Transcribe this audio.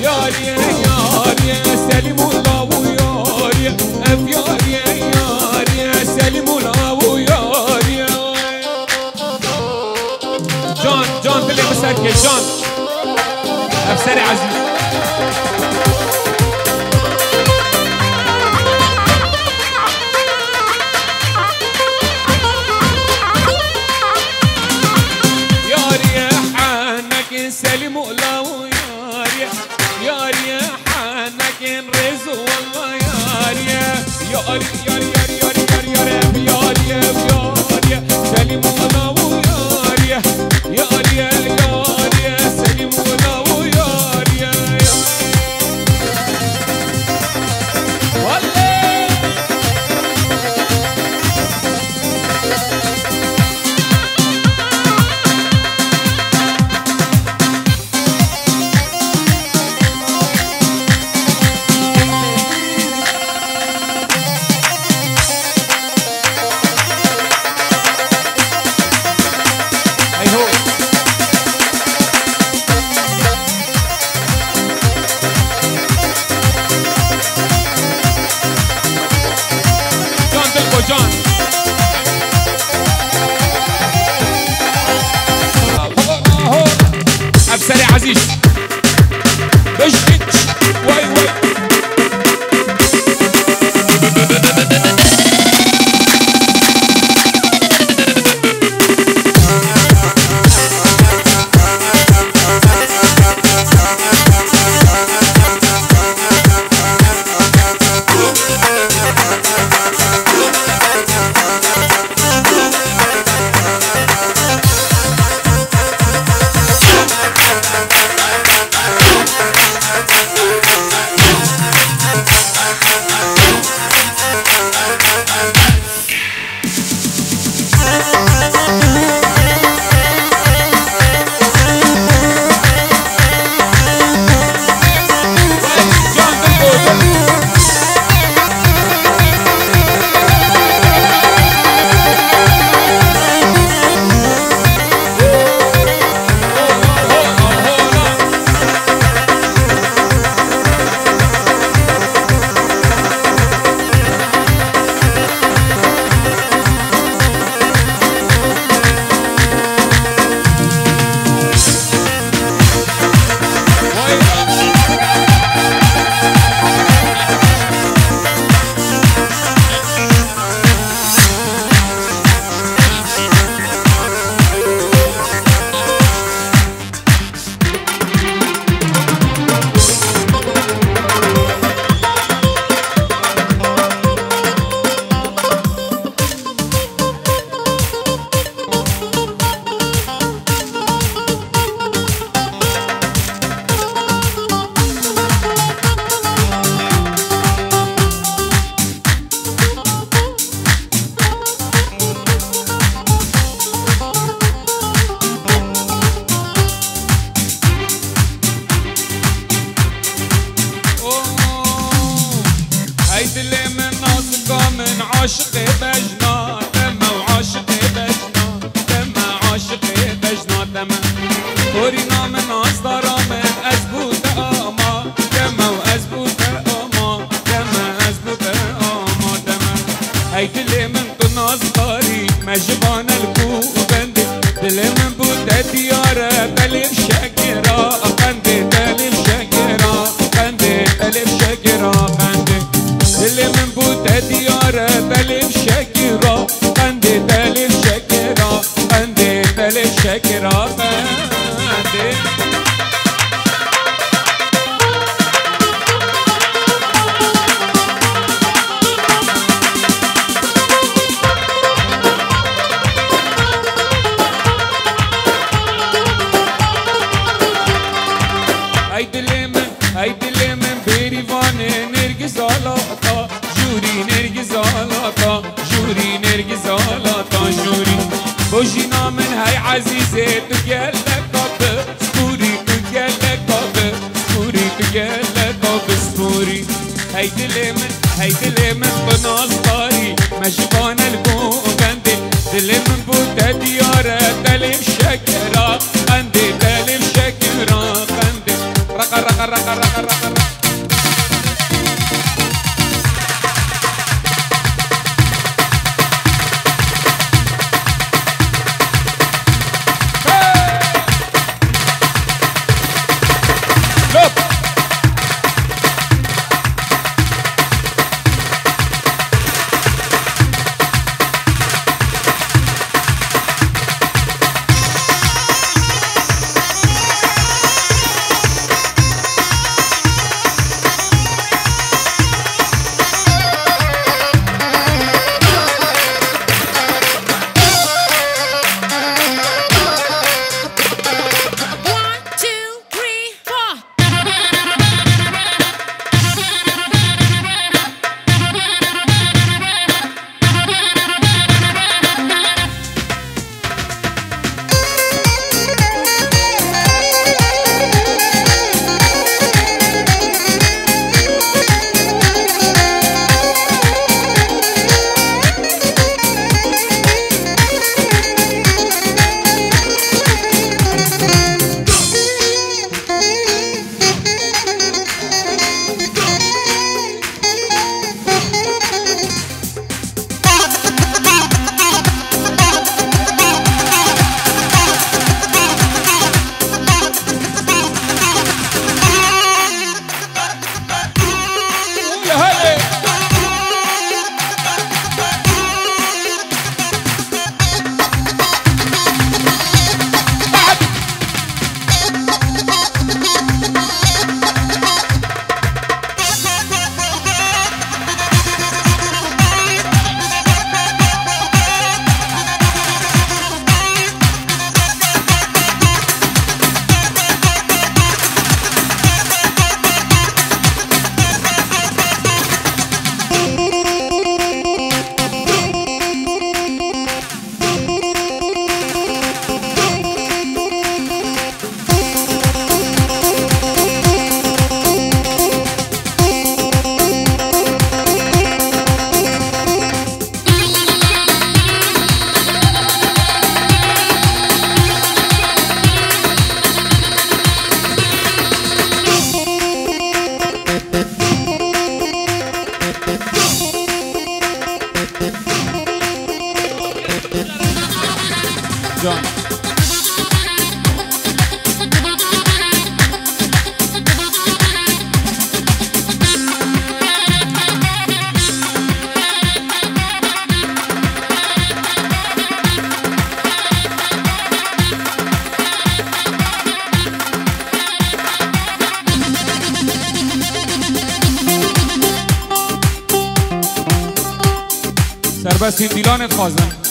ياري ياري سليم الله وياري اف ياري ياري سليم الله وياري جون اللي مسكر جون افسري عزيز سليم الله وياري ياري حنك رزق والله ياري ياري ياري ياري ياري ياري ياري ياري سليم الله وياري ياري ياري سليم الله وياري والله جان افسري عزيز بشكت واي واي عاشق بجنا تما وعاشق بجنا تما عاشق بجنا تما ورينا من أصدر من أزبوط أما تما وأزبوط أما تما أزبوط أما تما هاي دلي من كنا صغاري مجبان الكوبندي دلي من بوتا ديارة تلف شاكرة قندي تلف شاكرة قندي تلف شاكرة قندي دلي من بوتا ديارة تلف شاكرة قندي تلف شاكرة قندي تلف شاكرة قندي هيدي اللي من بيريفان نرجس علاقة جوري نرجس علاقة جوري نرجس علاقة جوري بوجينا من هاي عزيزة تجلك قب سبوري تجلك قب سبوري تجلك قب سبوري هيدي اللي من بنصاري مجبان الكوبندي اللي من بوتا ديارة تلف شكرا قندي تلف شكرا قندي رقا رقا رقا رقا سربست دیلانت خوازن